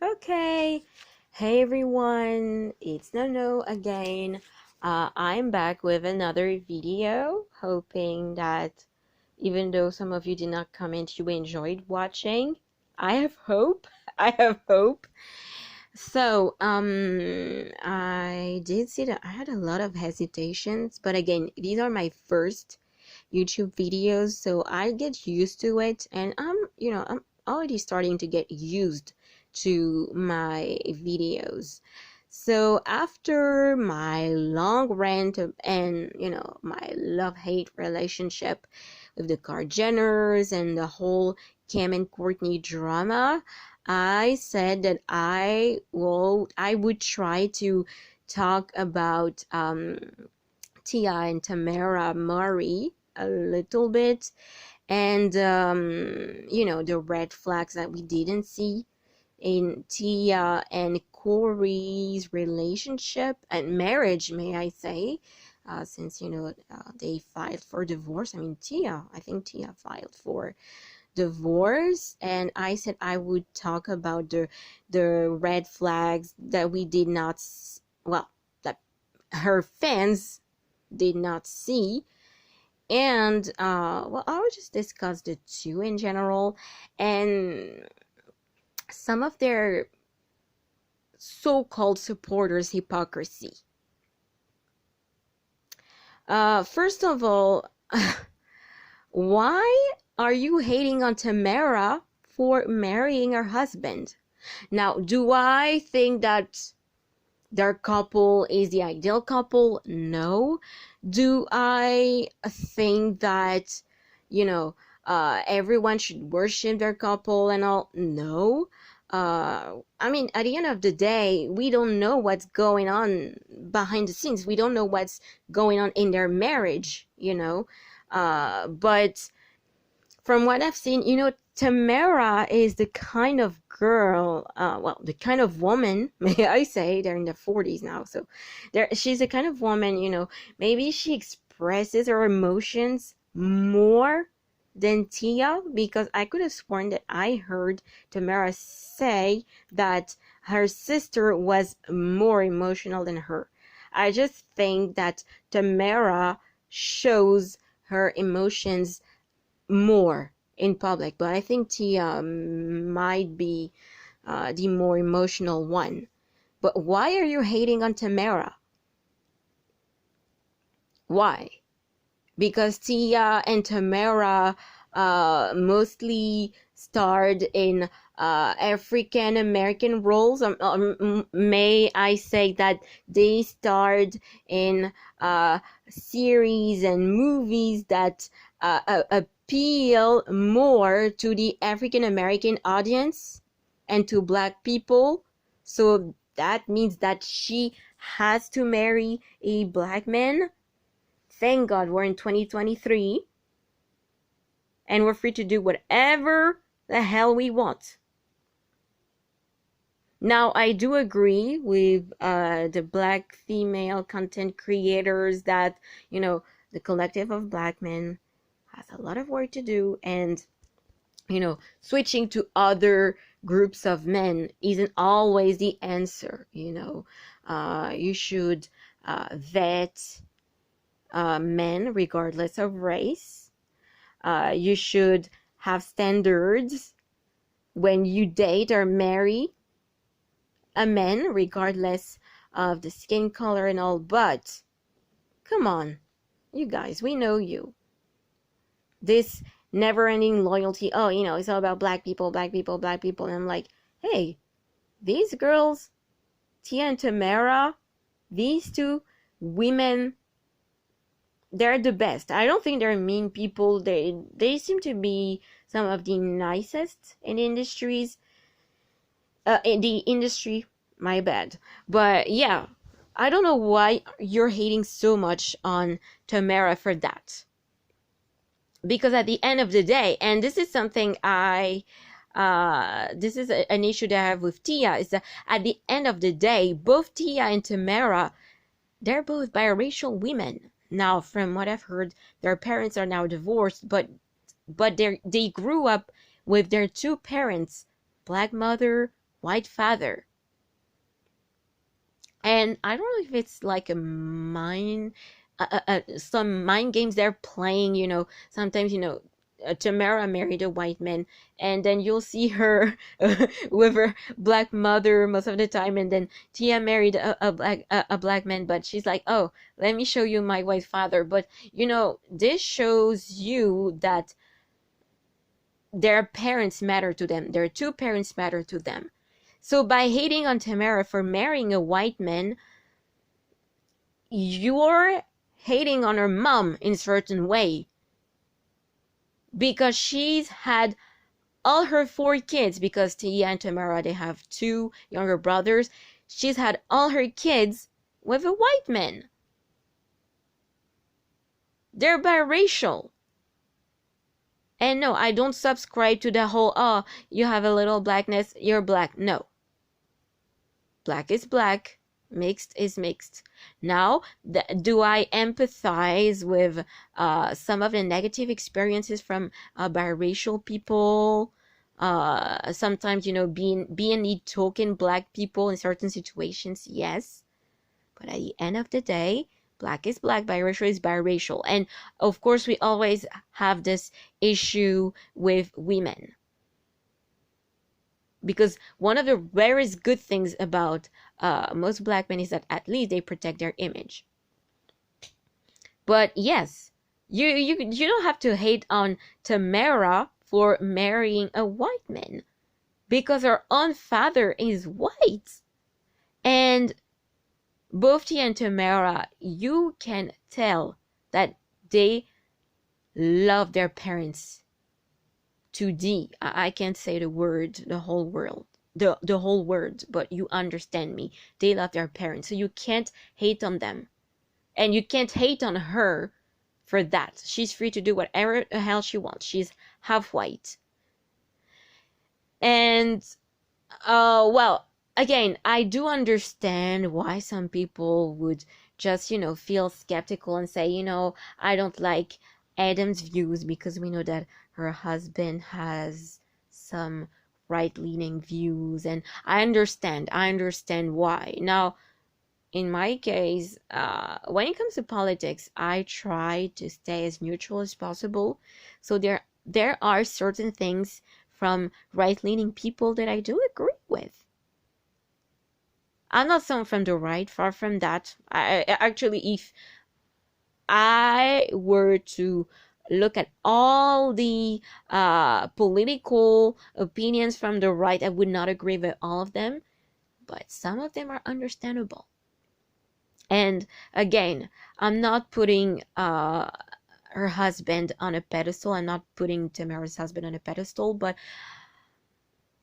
Okay. Hey everyone, it's Nono again. I'm back with another video, hoping that even though some of you did not comment, you enjoyed watching. I have hope. I have hope. So, I did see that I had a lot of hesitations, but again, these are my first YouTube videos, so I get used to it, and I'm already starting to get used to my videos. So after my long rant and my love-hate relationship with the Jenners and the whole Cam and Courtney drama, I said that I would try to talk about Tia and Tamera Mowry a little bit, and the red flags that we didn't see in Tia and Corey's relationship and marriage, may I say, since they filed for divorce. I mean, I think Tia filed for divorce, and I said I would talk about the red flags that we did not, well, that her fans did not see. And I would just discuss the two in general and some of their so-called supporters' hypocrisy. First of all, why are you hating on Tamera for marrying her husband? Now, do I think that their couple is the ideal couple? No. Do I think that, everyone should worship their couple and all? No. I mean, at the end of the day, we don't know what's going on behind the scenes. We don't know what's going on in their marriage, but from what I've seen, Tamera is the kind of girl, the kind of woman, may I say, they're in their 40s now, so she's the kind of woman, maybe she expresses her emotions more than Tia, because I could have sworn that I heard Tamera say that her sister was more emotional than her. I just think that Tamera shows her emotions more in public, but I think Tia might be the more emotional one. But why are you hating on Tamera? Why? Because Tia and Tamera mostly starred in African American roles. May I say that they starred in series and movies that appeal more to the African American audience and to Black people. So that means that she has to marry a Black man. Thank God we're in 2023 and we're free to do whatever the hell we want. Now, I do agree with the Black female content creators that, the collective of Black men has a lot of work to do, and, switching to other groups of men isn't always the answer, You should vet men regardless of race. You should have standards when you date or marry a man regardless of the skin color and all. But come on, you guys, we know you. This never-ending loyalty, it's all about Black people, Black people, Black people. And I'm like, hey, these girls, Tia and Tamera, these two women, they're the best. I don't think they're mean people. They seem to be some of the nicest in the industry, my bad. But yeah, I don't know why you're hating so much on Tamera for that. Because at the end of the day, and this is something this is an issue that I have with Tia, is that at the end of the day, both Tia and Tamera, they're both biracial women. Now, from what I've heard, their parents are now divorced, but they grew up with their two parents, Black mother, white father. And I don't know if it's like some mind games they're playing. Sometimes, Tamera married a white man, and then you'll see her with her black mother most of the time, and then Tia married a black man, but she's like, oh, let me show you my white father. But this shows you that their parents matter to them. Their two parents matter to them. So by hating on Tamera for marrying a white man, you're hating on her mom in a certain way, because she's had all her 4 kids, because Tia and Tamera, they have 2 younger brothers. She's had all her kids with a white man. They're biracial. And no, I don't subscribe to the whole, oh, you have a little blackness, you're black. No. Black is black. Mixed is mixed. Now, do I empathize with some of the negative experiences from biracial people? Sometimes, being the token black people in certain situations, yes. But at the end of the day, black is black, biracial is biracial. And of course, we always have this issue with women. Because one of the rarest good things about most black men is that at least they protect their image. But yes, you don't have to hate on Tamera for marrying a white man, because her own father is white. And both Tia and Tamera, you can tell that they love their parents to D. I can't say the word, the whole world, the whole word, but you understand me. They love their parents, so you can't hate on them, and you can't hate on her for that. She's free to do whatever the hell she wants. She's half white. And well, again, I do understand why some people would just feel skeptical and say, I don't like Adam's views, because we know that her husband has some right-leaning views, and I understand why. Now, in my case, when it comes to politics, I try to stay as neutral as possible. So there are certain things from right-leaning people that I do agree with. I'm not someone from the right, far from that. I actually, if I were to look at all the political opinions from the right, I would not agree with all of them, but some of them are understandable. And again, I'm not putting her husband on a pedestal. I'm not putting Tamera's husband on a pedestal, but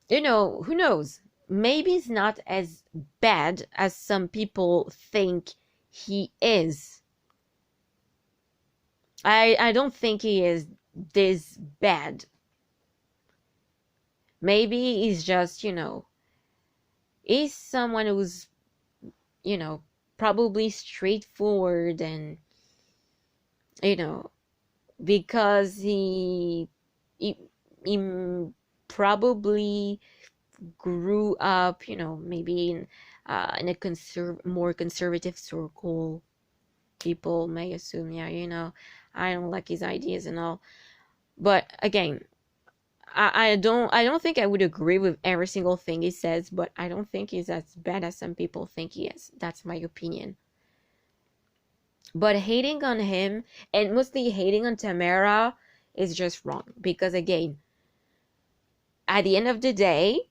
who knows? Maybe it's not as bad as some people think he is. I don't think he is this bad. Maybe he's just, he's someone who's, probably straightforward, and, because he probably grew up, maybe in a more conservative circle. People may assume, yeah, I don't like his ideas and all. But again, I don't think I would agree with every single thing he says, but I don't think he's as bad as some people think he is. That's my opinion. But hating on him, and mostly hating on Tamera, is just wrong. Because again, at the end of the day,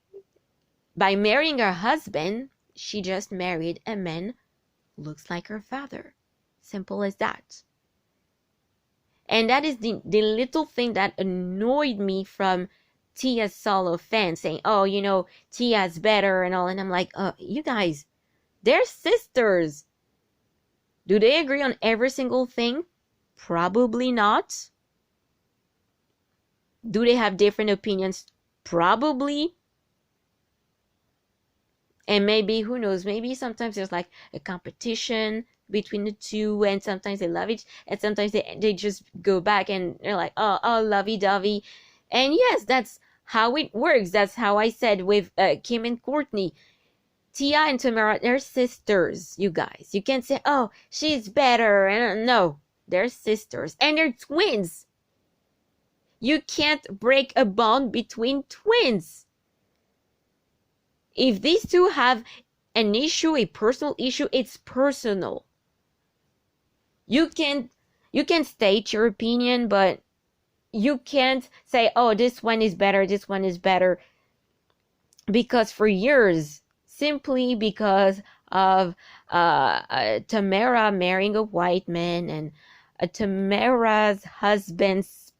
by marrying her husband, she just married a man who looks like her father. Simple as that. And that is the little thing that annoyed me from Tia's solo fans saying, oh, Tia's better and all. And I'm like, you guys, they're sisters. Do they agree on every single thing? Probably not. Do they have different opinions? Probably. And maybe, who knows, maybe sometimes there's like a competition between the two, and sometimes they love it, and sometimes they just go back and they're like, oh, lovey-dovey. And yes, that's how it works. That's how I said with Kim and Courtney. Tia and Tamera, they're sisters, you guys. You can't say, oh, she's better. And no, they're sisters. And they're twins. You can't break a bond between twins. If these two have an issue, a personal issue, it's personal. You can state your opinion, but you can't say, oh, this one is better, this one is better. Because for years, simply because of Tamera marrying a white man and Tamera's husband's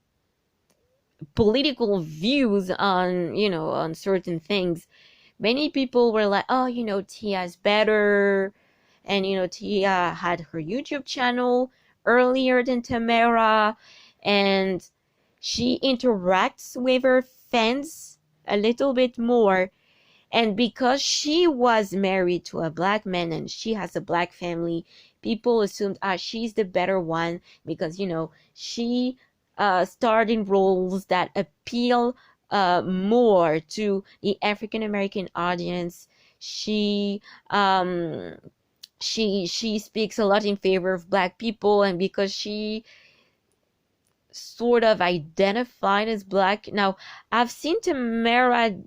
political views on, on certain things, many people were like, oh, Tia's better. And, Tia had her YouTube channel earlier than Tamera. And she interacts with her fans a little bit more. And because she was married to a black man and she has a black family, people assumed, she's the better one because, she starred in roles that appeal more to the African American audience. She speaks a lot in favor of black people, and because she sort of identified as black. Now, I've seen Tamera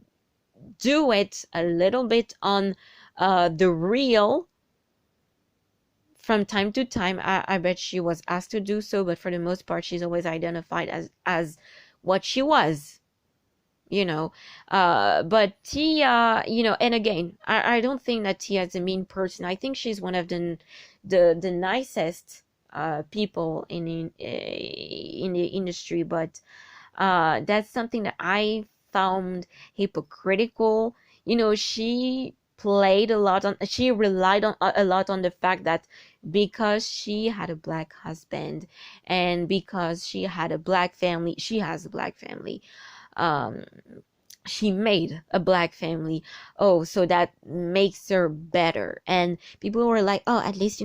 do it a little bit on the Real from time to time. I bet she was asked to do so, but for the most part, she's always identified as what she was. But Tia, and again, I don't think that Tia is a mean person. I think she's one of the nicest people in the industry, but that's something that I found hypocritical. She relied on a lot on the fact that because she had a black husband and because she had a black family, she has a black family, she made a black family, so that makes her better. And people were like, oh, at least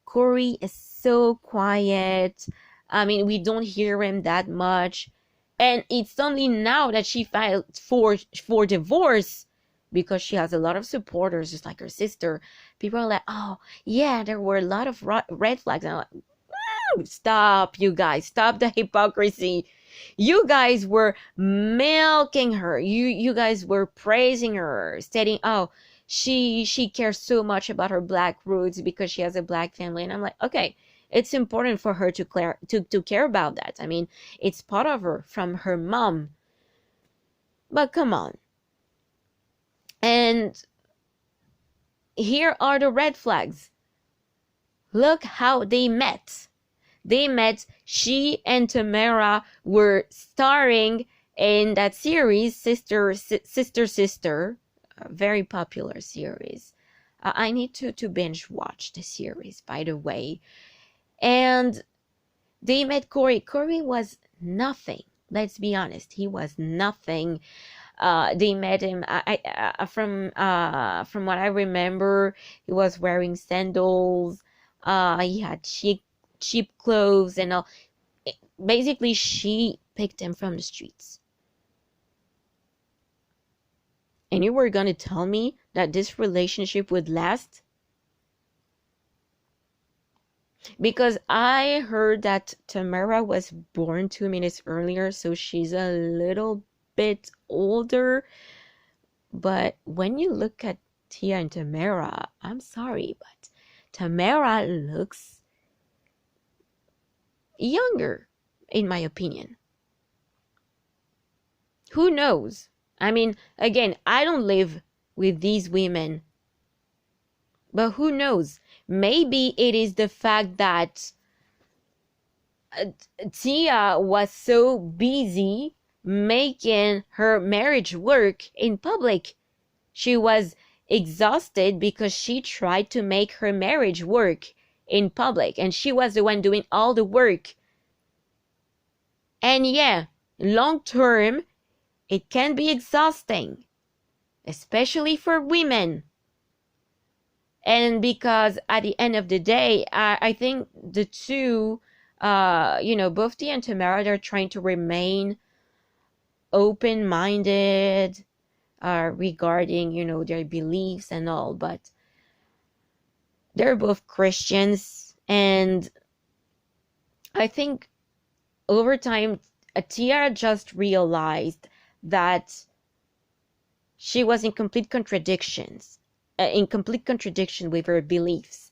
Corey is so quiet, I mean, we don't hear him that much. And it's only now that she filed for divorce because she has a lot of supporters, just like her sister. People are like, oh yeah, there were a lot of red flags. And I'm like, stop, you guys, stop the hypocrisy. You guys were milking her. You guys were praising her, stating, oh, she cares so much about her black roots because she has a black family. And I'm like, okay, it's important for her to care about that. I mean, it's part of her from her mom. But come on. And here are the red flags. Look how they met. She and Tamera were starring in that series, Sister, a very popular series. I need to binge watch the series, by the way. And they met Corey. Corey was nothing. Let's be honest. He was nothing. They met him. From what I remember, he was wearing sandals. He had cheap clothes and all. Basically, she picked him from the streets. And you were gonna tell me that this relationship would last? Because I heard that Tamera was born 2 minutes earlier, so she's a little bit older. But when you look at Tia and Tamera, I'm sorry, but Tamera looks younger, in my opinion. Who knows? I mean, again, I don't live with these women. But who knows? Maybe it is the fact that Tia was so busy making her marriage work in public. She was exhausted because she tried to make her marriage work in public. And she was the one doing all the work. And yeah, long term, it can be exhausting. Especially for women. And because at the end of the day, I think the two, both Tia and Tamera, they're trying to remain open-minded regarding, their beliefs and all, but they're both Christians. And I think over time, Tia just realized that she was in complete contradiction with her beliefs,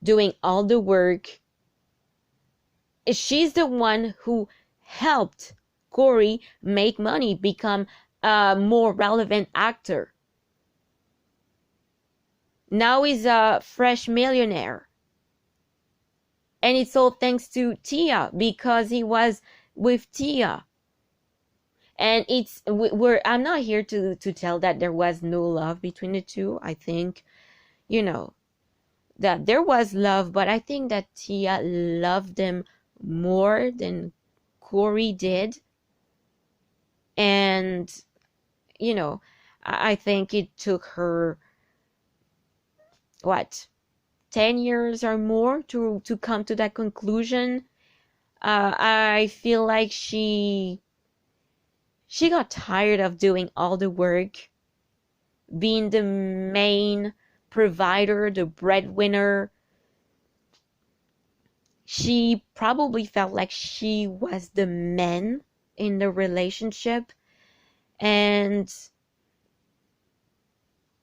doing all the work. She's the one who helped Corey make money, become a more relevant actor. Now he's a fresh millionaire. And it's all thanks to Tia, because he was with Tia. And I'm not here to tell that there was no love between the two. I think, that there was love, but I think that Tia loved him more than Corey did. And, I think it took her, 10 years or more to come to that conclusion. I feel like she got tired of doing all the work, being the main provider, the breadwinner. She probably felt like she was the man in the relationship. And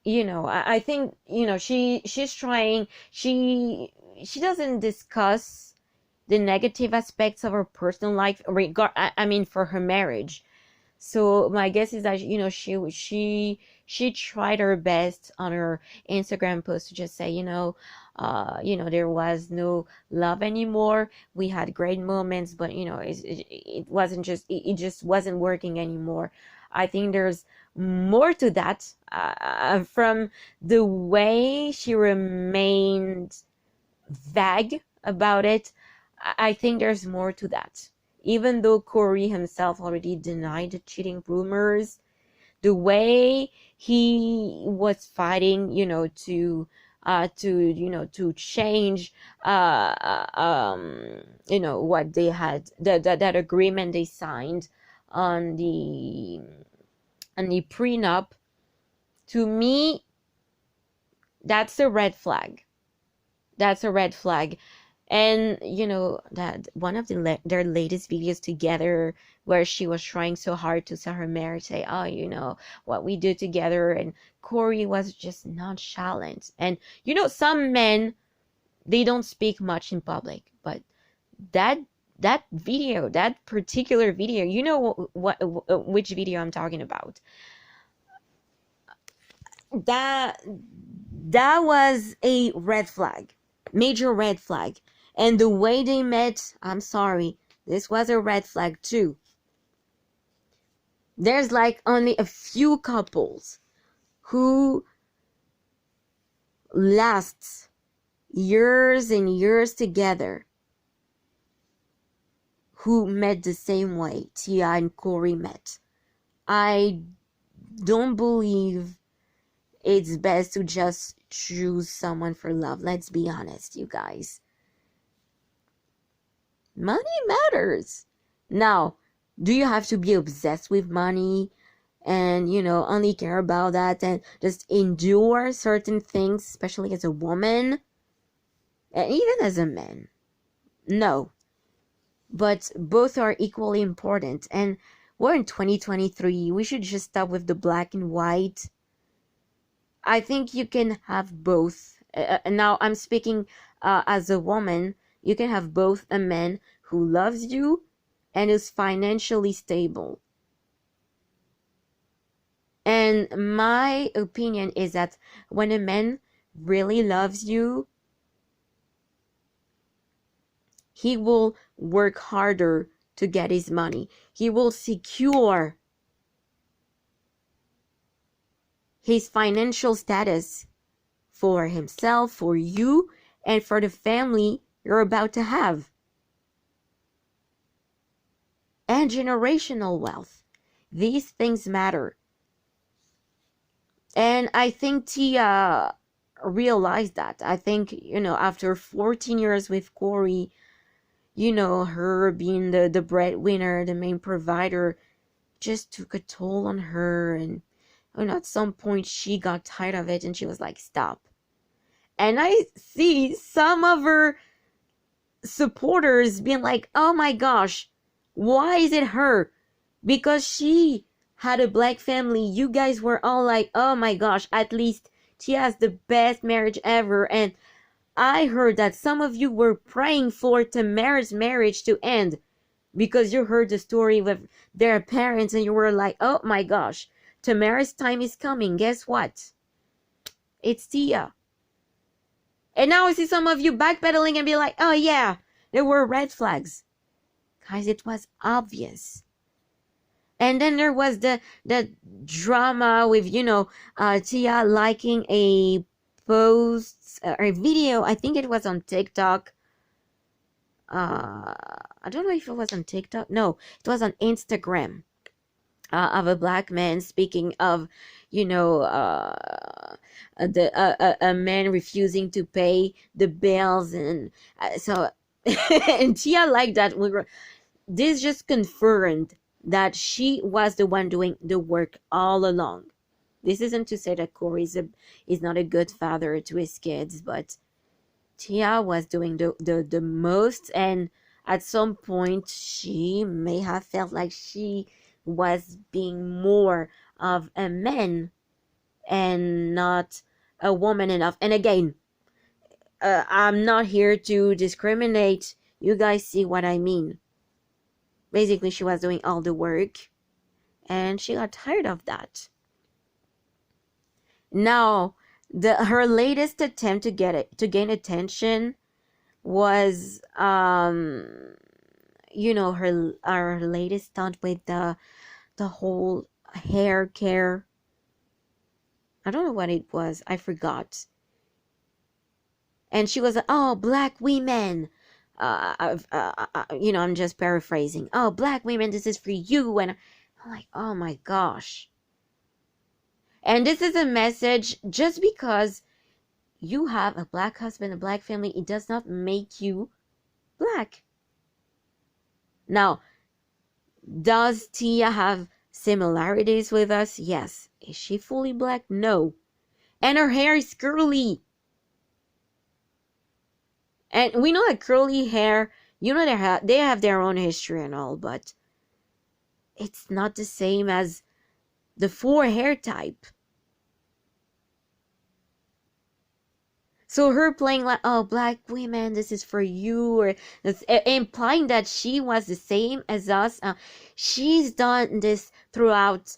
I think, she's trying, she doesn't discuss the negative aspects of her personal life for her marriage. So my guess is that, she tried her best on her Instagram post to just say, there was no love anymore. We had great moments, but it wasn't just, it just wasn't working anymore. I think there's more to that, from the way she remained vague about it. I think there's more to that. Even though Corey himself already denied the cheating rumors, the way he was fighting, to change, what they had, that agreement they signed on the prenup, to me, that's a red flag. That's a red flag. And that one of their latest videos together, where she was trying so hard to sell her marriage, say, oh, what we do together, and Corey was just nonchalant. And some men, they don't speak much in public, but that video, that particular video, which video I'm talking about, that was a red flag, major red flag. And the way they met, I'm sorry, this was a red flag too. There's only a few couples who last years and years together who met the same way Tia and Corey met. I don't believe it's best to just choose someone for love. Let's be honest, you guys. Money matters. Now, do you have to be obsessed with money and, only care about that and just endure certain things, especially as a woman and even as a man? No. But both are equally important. And we're in 2023. We should just stop with the black and white. I think you can have both. Now, I'm speaking as a woman. You can have both a man who loves you and is financially stable. And my opinion is that when a man really loves you, he will work harder to get his money. He will secure his financial status for himself, for you, and for the family you're about to have. And generational wealth. These things matter. And I think Tia realized that. I think, after 14 years with Corey, her being the breadwinner, the main provider, just took a toll on her. And at some point she got tired of it and she was like, stop. And I see some of her supporters being like, oh my gosh, why is it her? Because she had a black family. You guys were all like, oh my gosh, at least she has the best marriage ever. And I heard that some of you were praying for Tamera's marriage to end because you heard the story with their parents and you were like, oh my gosh, Tamera's time is coming. Guess what? It's Tia. And now I see some of you backpedaling and be like, oh yeah, there were red flags. Guys, it was obvious. And then there was the drama with, Tia liking a post or a video. I think it was on TikTok. I don't know if it was on TikTok. No, it was on Instagram. Of a black man speaking of, a man refusing to pay the bills, and so and Tia like that. This just confirmed that she was the one doing the work all along. This isn't to say that Corey is not a good father to his kids, but Tia was doing the most, and at some point she may have felt like she was being more of a man and not a woman enough. And again, I'm not here to discriminate. You guys see what I mean. Basically, she was doing all the work and she got tired of that. Now, her latest attempt to gain attention was her latest stunt with the whole hair care. I don't know what it was. I forgot. And she was like, oh, black women. I'm just paraphrasing. Oh, black women, this is for you. And I'm like, oh my gosh. And this is a message, just because you have a black husband, a black family, it does not make you black. Now, does Tia have similarities with us? Yes. Is she fully black? No. And her hair is curly. And we know that curly hair, they have their own history and all, but it's not the same as the 4 hair type. So her playing like, oh, black women, this is for you, or implying that she was the same as us. She's done this throughout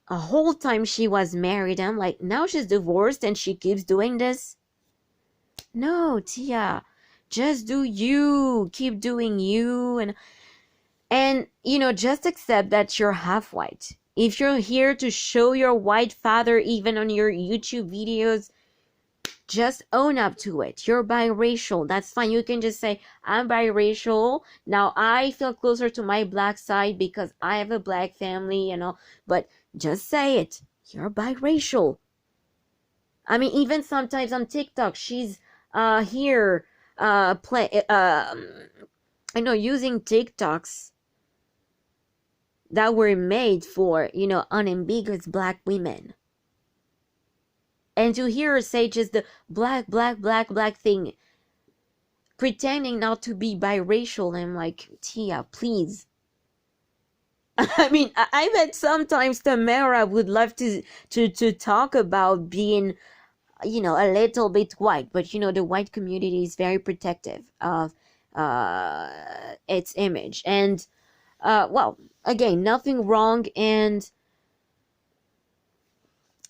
a whole time she was married. I'm like, now she's divorced and she keeps doing this? No, Tia, just do you. Keep doing you. And just accept that you're half white. If you're here to show your white father, even on your YouTube videos, just own up to it. You're biracial. That's fine. You can just say, I'm biracial. Now I feel closer to my black side because I have a black family, but just say it. You're biracial. I mean, even sometimes on TikTok, she's here using TikToks that were made for, unambiguous black women. And to hear her say just the black thing, pretending not to be biracial, I'm like, Tia, please. I mean, I bet sometimes Tamera would love to talk about being, a little bit white, but the white community is very protective of its image. And again, nothing wrong, and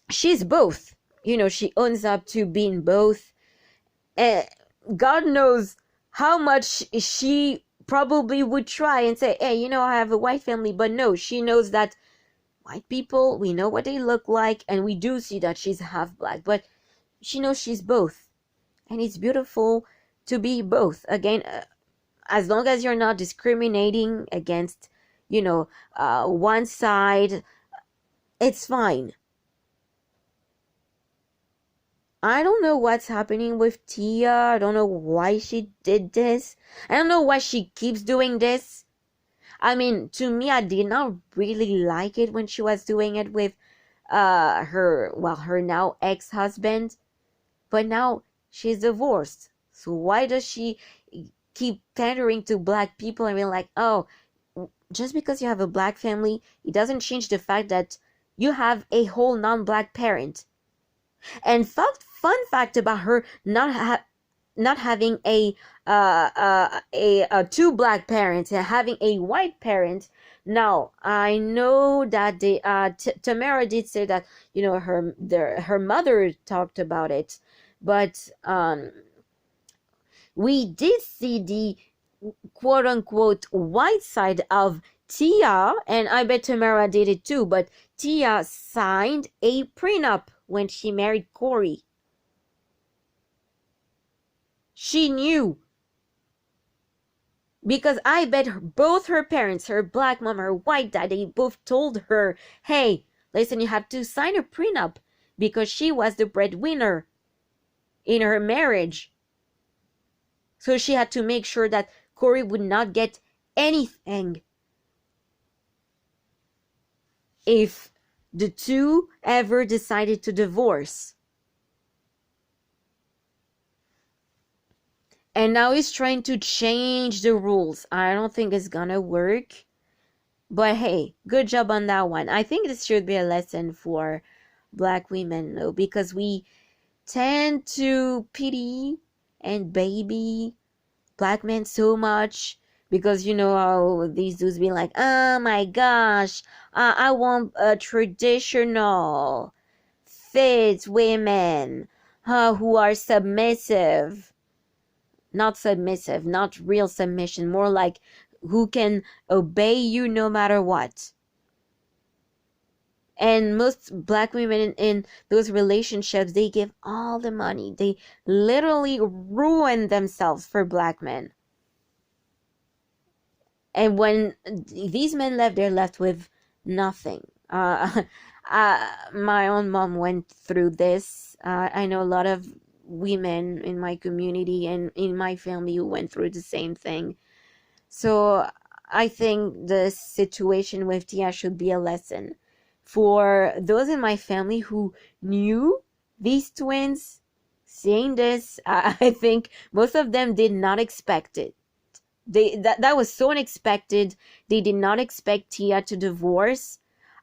she's both. She owns up to being both. God knows how much she probably would try and say, hey, I have a white family. But no, she knows that white people, we know what they look like. And we do see that she's half black. But she knows she's both. And it's beautiful to be both. Again, as long as you're not discriminating against, one side, it's fine. I don't know what's happening with Tia. I don't know why she did this. I don't know why she keeps doing this. I mean, to me, I did not really like it when she was doing it with her now ex-husband, but now she's divorced. So why does she keep pandering to black people? I mean, like, oh, just because you have a black family, it doesn't change the fact that you have a whole non-black parent. And fun fact about her not having a two black parents and having a white parent. Now I know that Tamera did say that, you know, her mother talked about it, but we did see the quote unquote white side of Tia, and I bet Tamera did it too, but Tia signed a prenup when she married Corey. She knew. Because I bet both her parents, her black mom, her white dad, they both told her, hey, listen, you have to sign a prenup because she was the breadwinner in her marriage. So she had to make sure that Corey would not get anything if the two ever decided to divorce. And now he's trying to change the rules. I don't think it's gonna work. But hey, good job on that one. I think this should be a lesson for black women, though, because we tend to pity and baby black men so much. Because you know how these dudes be like, oh my gosh, I want a traditional fit women who are submissive. Not submissive, not real submission, more like who can obey you no matter what. And most black women in those relationships, they give all the money. They literally ruin themselves for black men. And when these men left, they're left with nothing. My own mom went through this. I know a lot of women in my community and in my family who went through the same thing. So I think the situation with Tia should be a lesson for those in my family who knew these twins. Seeing this, I think most of them did not expect it. That was so unexpected. They did not expect Tia to divorce.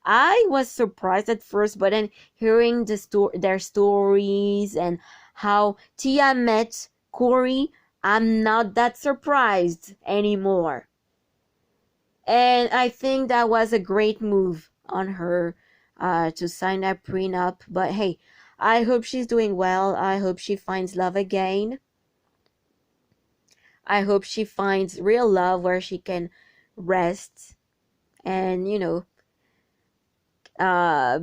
I was surprised at first, but then hearing their stories and how Tia met Corey, I'm not that surprised anymore. And I think that was a great move on her to sign that prenup. But hey, I hope she's doing well. I hope she finds love again. I hope she finds real love where she can rest and, you know,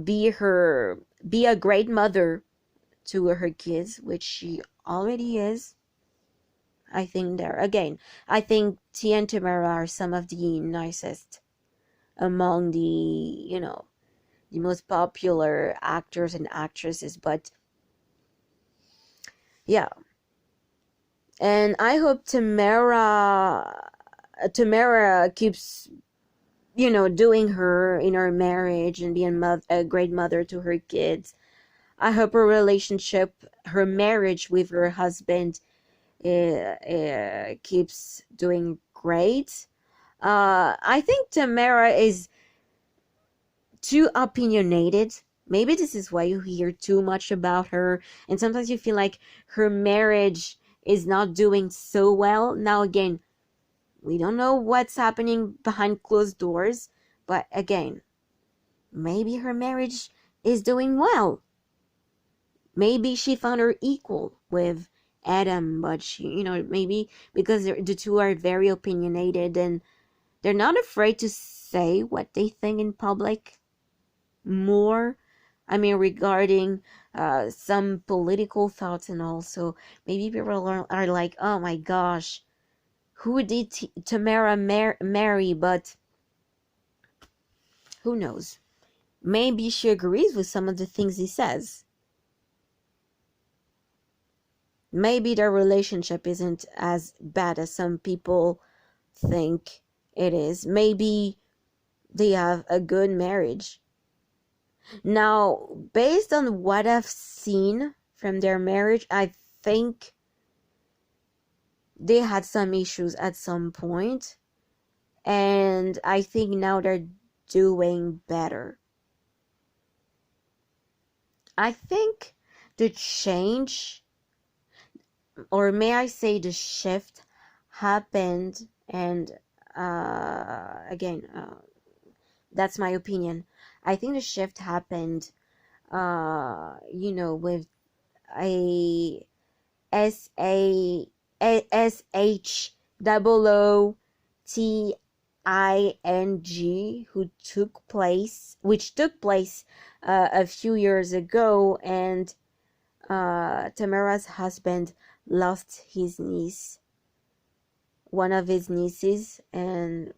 be a great mother to her kids, which she already is. I think I think Tia and Tamera are some of the nicest among the, you know, the most popular actors and actresses. But yeah, and I hope Tamera keeps, you know, doing her in her marriage and being a great mother to her kids. I hope her relationship, her marriage with her husband, keeps doing great. I think Tamera is too opinionated. Maybe this is why you hear too much about her, and sometimes you feel like her marriage is not doing so well. Now, again, we don't know what's happening behind closed doors, but again, maybe her marriage is doing well. Maybe she found her equal with Adam, but she, you know, maybe because the two are very opinionated and they're not afraid to say what they think in public more. I mean, regarding some political thoughts, and also maybe people are like, oh my gosh, who did Tamera marry? But who knows? Maybe she agrees with some of the things he says. Maybe their relationship isn't as bad as some people think it is. Maybe they have a good marriage. Now, based on what I've seen from their marriage, I think they had some issues at some point, and I think now they're doing better. I think the change, or may I say the shift, happened, and again, that's my opinion. I think the shift happened, with a SHOOTING, which took place a few years ago, and Tamera's husband lost his niece, one of his nieces, and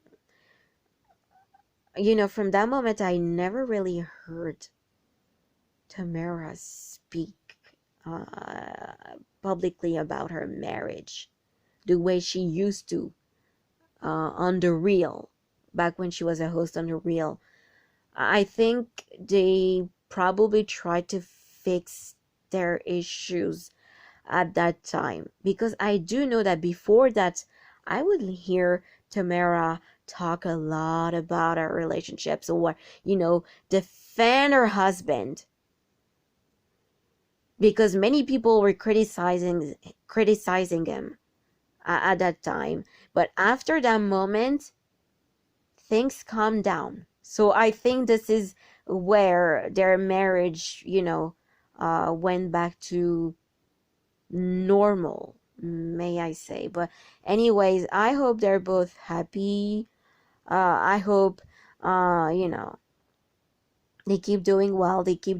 from that moment I never really heard Tamera speak publicly about her marriage the way she used to on The Real, back when she was a host on The Real. I think they probably tried to fix their issues at that time, because I do know that before that I would hear Tamera talk a lot about her relationships, or defend her husband, because many people were criticizing him at that time. But after that moment, things calmed down. So I think this is where their marriage, went back to normal, may I say. But anyways, I hope they're both happy. I hope, they keep doing well. They keep